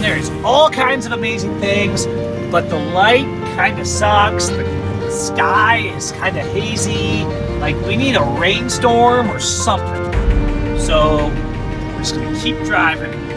sun. There's all kinds of amazing things, but the light kind of sucks. The sky is kind of hazy. Like, we need a rainstorm or something. So we're just gonna keep driving.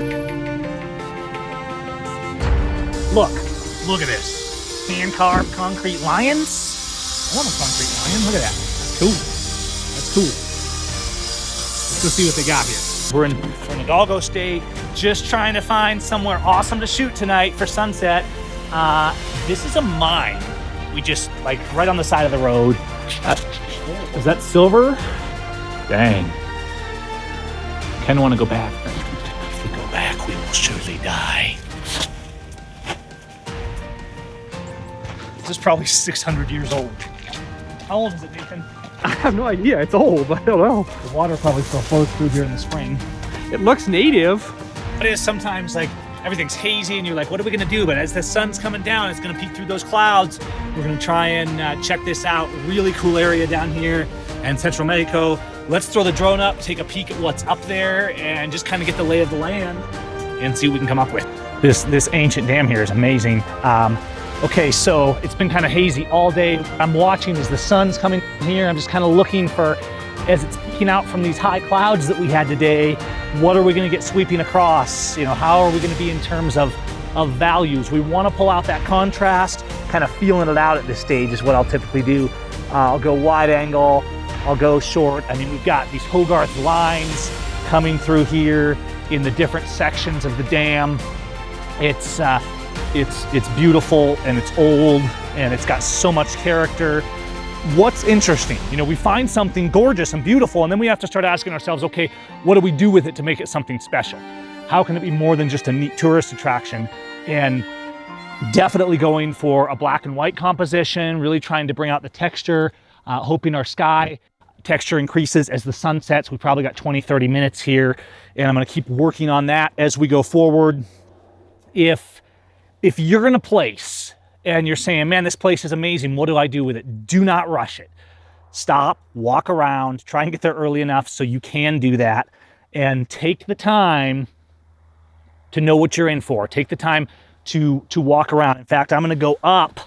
Look at this. Hand-carved concrete lions. I love a concrete lion. Look at that. That's cool. That's cool. Let's go see what they got here. We're in Hidalgo State, just trying to find somewhere awesome to shoot tonight for sunset. This is a mine. We just, like, right on the side of the road. Is that silver? Dang. Kind of want to go back. If we go back, we will surely die. This is probably 600 years old. How old is it, Nathan? I have no idea. It's old. I don't know. The water probably still flows through here in the spring. It looks native. But it is sometimes like everything's hazy and you're like, what are we gonna do? But as the sun's coming down, it's gonna peek through those clouds. We're gonna try and check this out. Really cool area down here in Central Mexico. Let's throw the drone up, take a peek at what's up there, and just kind of get the lay of the land and see what we can come up with. This ancient dam here is amazing. Okay, so it's been kind of hazy all day. I'm watching as the sun's coming here. I'm just kind of looking for, as it's peeking out from these high clouds that we had today, what are we gonna get sweeping across? You know, how are we gonna be in terms of values? We wanna pull out that contrast, kind of feeling it out at this stage is what I'll typically do. I'll go wide angle, I'll go short. I mean, we've got these Hogarth lines coming through here in the different sections of the dam. It's beautiful and it's old and it's got so much character. What's interesting, you know, we find something gorgeous and beautiful and then we have to start asking ourselves, okay, what do we do with it to make it something special? How can it be more than just a neat tourist attraction? And definitely going for a black and white composition, really trying to bring out the texture, hoping our sky texture increases as the sun sets. We probably got 20, 30 minutes here and I'm gonna keep working on that as we go forward. If you're in a place and you're saying, man, this place is amazing, what do I do with it? Do not rush it. Stop, walk around, try and get there early enough so you can do that, and take the time to know what you're in for. Take the time to walk around. In fact, I'm gonna go up.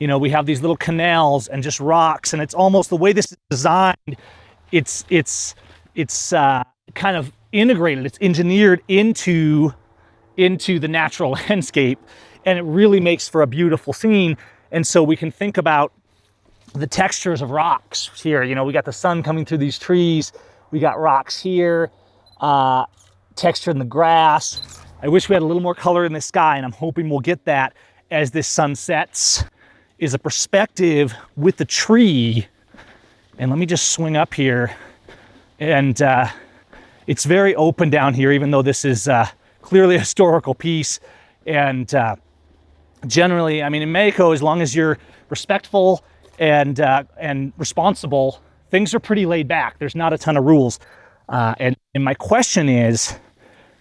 You know, we have these little canals and just rocks, and it's almost the way this is designed, it's kind of integrated, it's engineered into the natural landscape, and it really makes for a beautiful scene. And so we can think about the textures of rocks here. You know, we got the sun coming through these trees, we got rocks here, texture in the grass. I wish we had a little more color in the sky, and I'm hoping we'll get that as this sun sets, is a perspective with the tree. And let me just swing up here, and it's very open down here, even though this is clearly a historical piece. And generally, I mean, in Mexico, as long as you're respectful and responsible, things are pretty laid back. There's not a ton of rules. And my question is,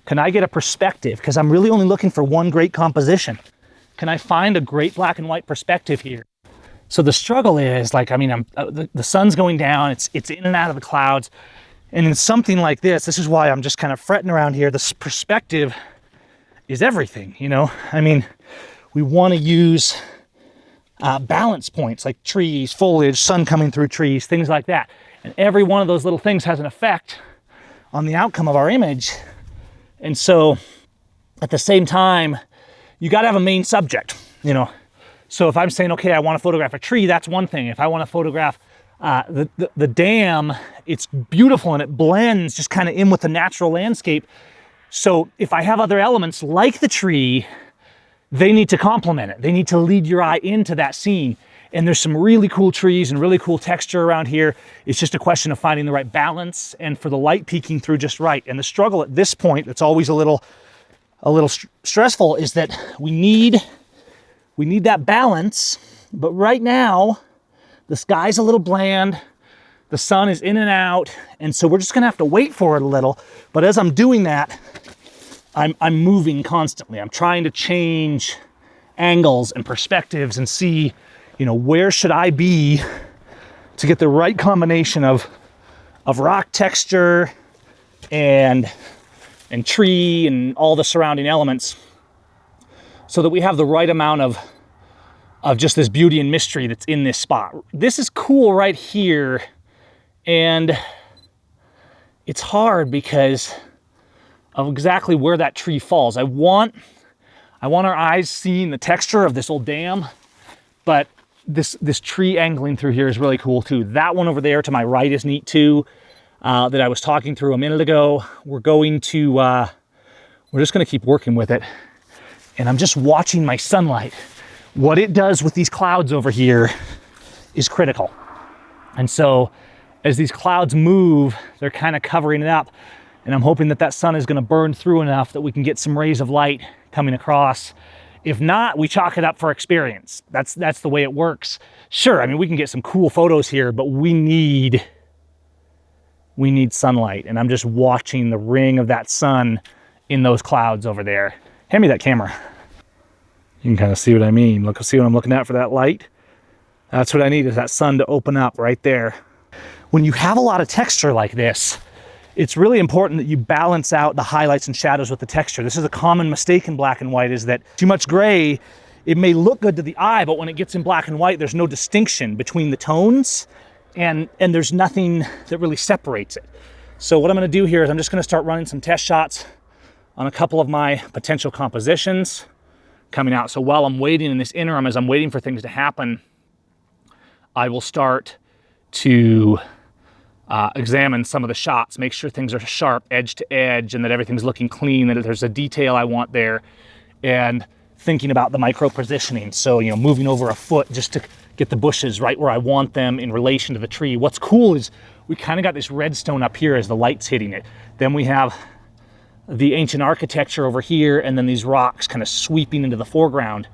can I get a perspective? Because I'm really only looking for one great composition. Can I find a great black and white perspective here? So the struggle is, like, I mean, the sun's going down, it's in and out of the clouds. And in something like this is why I'm just kind of fretting around here. This perspective is everything, you know? I mean, we want to use balance points like trees, foliage, sun coming through trees, things like that. And every one of those little things has an effect on the outcome of our image. And so at the same time, you got to have a main subject, you know? So if I'm saying, okay, I want to photograph a tree, that's one thing. If I want to photograph the dam, it's beautiful and it blends just kind of in with the natural landscape. So if I have other elements like the tree, they need to complement it. They need to lead your eye into that scene. And there's some really cool trees and really cool texture around here. It's just a question of finding the right balance and for the light peeking through just right. And the struggle at this point, that's always a little stressful, is that we need that balance. But right now, the sky's a little bland, the sun is in and out, and so we're just gonna have to wait for it a little. But as I'm doing that, I'm moving constantly. I'm trying to change angles and perspectives and see, you know, where should I be to get the right combination of rock texture and tree and all the surrounding elements. so that we have the right amount of just this beauty and mystery that's in this spot. This is cool right here, and it's hard because of exactly where that tree falls. I want our eyes seeing the texture of this old dam, but this tree angling through here is really cool too. That one over there to my right is neat too, that I was talking through a minute ago. We're just gonna keep working with it. And I'm just watching my sunlight. What it does with these clouds over here is critical. And so as these clouds move, they're kind of covering it up. And I'm hoping that that sun is gonna burn through enough that we can get some rays of light coming across. If not, we chalk it up for experience. That's the way it works. Sure, I mean, we can get some cool photos here, but we need sunlight. And I'm just watching the ring of that sun in those clouds over there. Hand me that camera. You can kind of see what I mean. Look, see what I'm looking at for that light? That's what I need, is that sun to open up right there. When you have a lot of texture like this, it's really important that you balance out the highlights and shadows with the texture. This is a common mistake in black and white, is that too much gray, it may look good to the eye, but when it gets in black and white, there's no distinction between the tones, and there's nothing that really separates it. So what I'm gonna do here is I'm just gonna start running some test shots on a couple of my potential compositions coming out. So while I'm waiting in this interim, as I'm waiting for things to happen, I will start to examine some of the shots, make sure things are sharp, edge to edge, and that everything's looking clean, that there's a detail I want there, and thinking about the micro positioning. So, you know, moving over a foot just to get the bushes right where I want them in relation to the tree. What's cool is we kind of got this redstone up here as the light's hitting it. Then we have the ancient architecture over here, and then these rocks kind of sweeping into the foreground.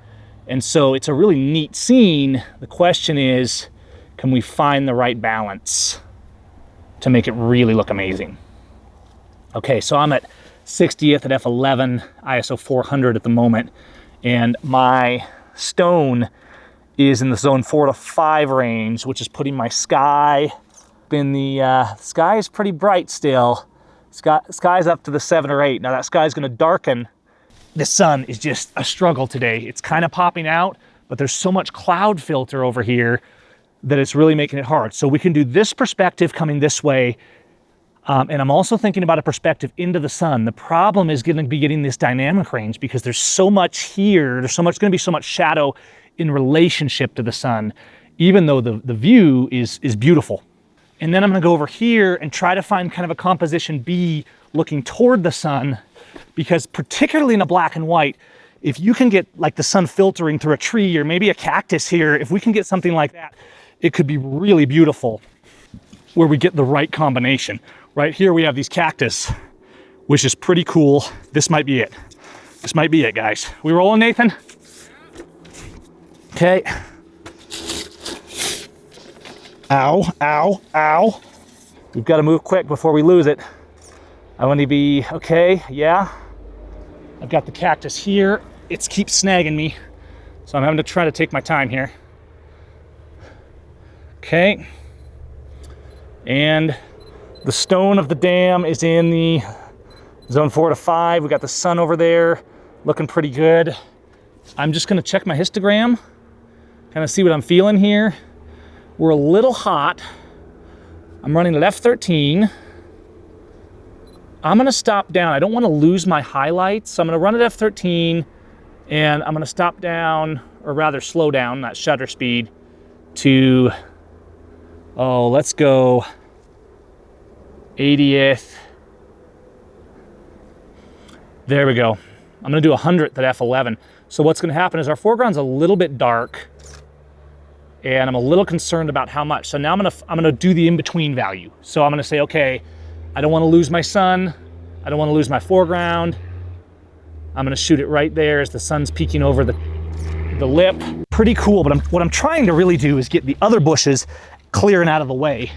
And so it's a really neat scene. The question is, can we find the right balance to make it really look amazing? Okay, so I'm at 60th at f11, ISO 400 at the moment, and my stone is in the zone 4 to 5 range, which is putting my sky in the, sky is pretty bright still. Sky's up to the 7 or 8. Now that sky's gonna darken. The sun is just a struggle today. It's kind of popping out, but there's so much cloud filter over here that it's really making it hard. So we can do this perspective coming this way, and I'm also thinking about a perspective into the sun. The problem is going to be getting this dynamic range because there's so much here, there's going to be so much shadow in relationship to the sun, even though the view is beautiful. And then I'm gonna go over here and try to find kind of a composition B looking toward the sun, because particularly in a black and white, if you can get like the sun filtering through a tree or maybe a cactus here, if we can get something like that, it could be really beautiful where we get the right combination. Right here we have these cactus, which is pretty cool. This might be it. This might be it, guys. We rolling, Nathan? Okay. Ow, ow, ow. We've got to move quick before we lose it. I want to be, okay, yeah. I've got the cactus here. It keeps snagging me, so I'm having to try to take my time here. Okay. And the stone of the dam is in the zone 4 to 5. We got the sun over there looking pretty good. I'm just gonna check my histogram, kind of see what I'm feeling here. We're a little hot. I'm running at f13. I'm gonna stop down. I don't wanna lose my highlights, so I'm gonna run at f13, and I'm gonna stop down, or rather slow down, not shutter speed, to, oh, let's go 80th. There we go. I'm gonna do 100th at f11. So what's gonna happen is our foreground's a little bit dark, and I'm a little concerned about how much. So now I'm gonna do the in-between value. So I'm gonna say, okay, I don't wanna lose my sun, I don't wanna lose my foreground. I'm gonna shoot it right there as the sun's peeking over the lip. Pretty cool, but what I'm trying to really do is get the other bushes clear and out of the way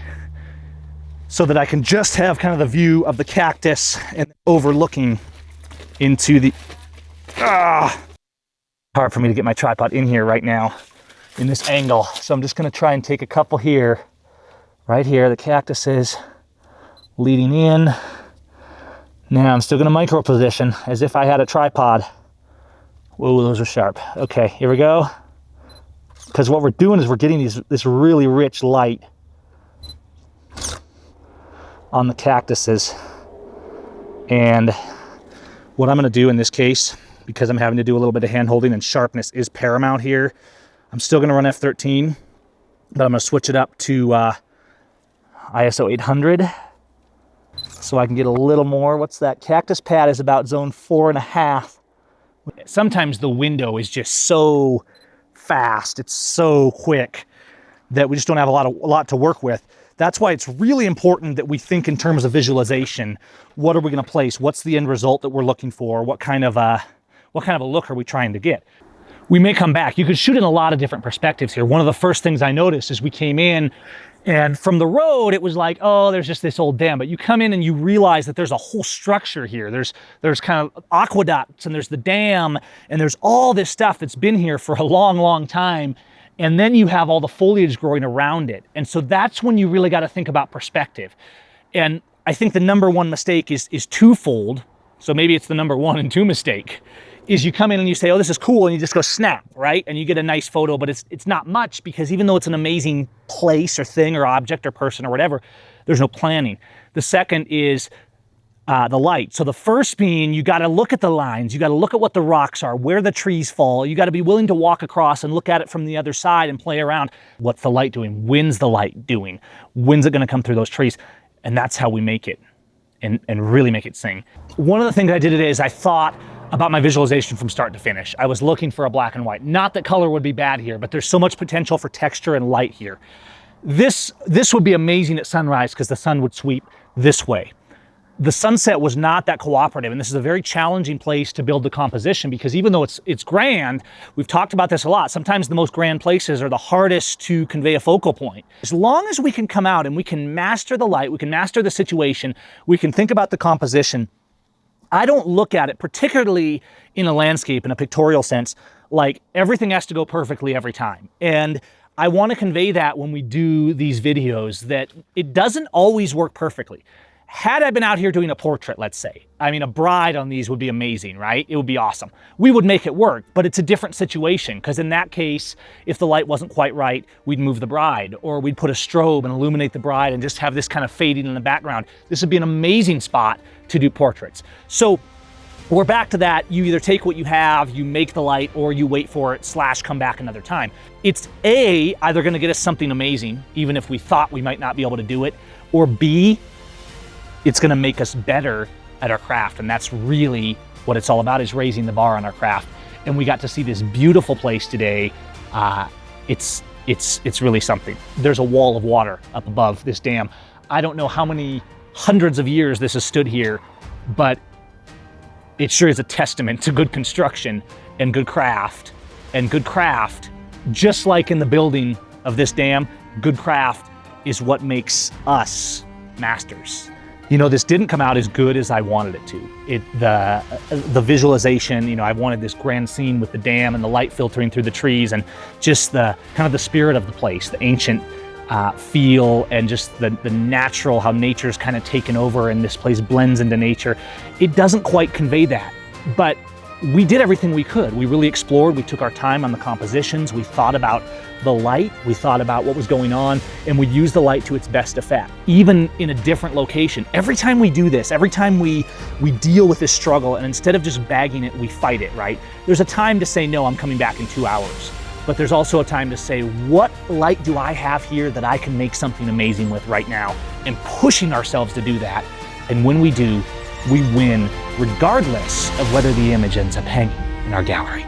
so that I can just have kind of the view of the cactus and overlooking into the, hard for me to get my tripod in here right now in this angle. So I'm just gonna try and take a couple here, right here, the cactus is leading in. Now I'm still gonna micro position as if I had a tripod Whoa, those are sharp. Okay, here we go. Because what we're doing is we're getting this really rich light on the cactuses. And what I'm gonna do in this case, because I'm having to do a little bit of hand holding and sharpness is paramount here, I'm still gonna run f13, but I'm gonna switch it up to ISO 800 so I can get a little more. What's that? Cactus pad is about zone 4.5. Sometimes the window is just so fast, it's so quick that we just don't have a lot to work with. That's why it's really important that we think in terms of visualization. What are we going to place? What's the end result that we're looking for? What kind of a look are we trying to get? We may come back. You could shoot in a lot of different perspectives here. One of the first things I noticed is we came in, and from the road, it was like, oh, there's just this old dam. But you come in and you realize that there's a whole structure here. There's kind of aqueducts, and there's the dam, and there's all this stuff that's been here for a long, long time. And then you have all the foliage growing around it. And so that's when you really got to think about perspective. And I think the number one mistake is twofold. So maybe it's the number 1 and 2 mistake. Is you come in and you say, oh, this is cool, and you just go snap, right? And you get a nice photo, but it's not much, because even though it's an amazing place or thing or object or person or whatever, there's no planning. The second is the light. So the first being, you got to look at the lines, you got to look at what the rocks are, where the trees fall, you got to be willing to walk across and look at it from the other side and play around. What's the light doing? When's the light doing? When's it going to come through those trees? And that's how we make it and really make it sing. One of the things I did today is I thought about my visualization from start to finish. I was looking for a black and white. Not that color would be bad here, but there's so much potential for texture and light here. This would be amazing at sunrise because the sun would sweep this way. The sunset was not that cooperative, and this is a very challenging place to build the composition, because even though it's grand, we've talked about this a lot, sometimes the most grand places are the hardest to convey a focal point. As long as we can come out and we can master the light, we can master the situation, we can think about the composition, I don't look at it, particularly in a landscape, in a pictorial sense, like everything has to go perfectly every time. And I want to convey that when we do these videos, that it doesn't always work perfectly. Had I been out here doing a portrait, let's say, I mean, a bride on these would be amazing, right? It would be awesome. We would make it work, but it's a different situation, because in that case, if the light wasn't quite right, we'd move the bride, or we'd put a strobe and illuminate the bride and just have this kind of fading in the background. This would be an amazing spot to do portraits. So we're back to that. You either take what you have, you make the light, or you wait for it / come back another time. It's either going to get us something amazing, even if we thought we might not be able to do it, or B, it's going to make us better at our craft. And that's really what it's all about, is raising the bar on our craft. And we got to see this beautiful place today. It's really something. There's a wall of water up above this dam. I don't know how many hundreds of years this has stood here, but it sure is a testament to good construction and good craft. And good craft, just like in the building of this dam, good craft is what makes us masters. You know, this didn't come out as good as I wanted it to. The visualization, you know, I wanted this grand scene with the dam and the light filtering through the trees, and just the kind of the spirit of the place, the ancient feel, and just the natural, how nature's kind of taken over and this place blends into nature. It doesn't quite convey that, but we did everything we could. We really explored, we took our time on the compositions, we thought about the light, we thought about what was going on, and we used the light to its best effect, even in a different location. Every time we do this, every time we deal with this struggle, and instead of just bagging it, we fight it, right? There's a time to say, no, I'm coming back in 2 hours. But there's also a time to say, what light do I have here that I can make something amazing with right now? And pushing ourselves to do that. And when we do, we win, regardless of whether the image ends up hanging in our gallery.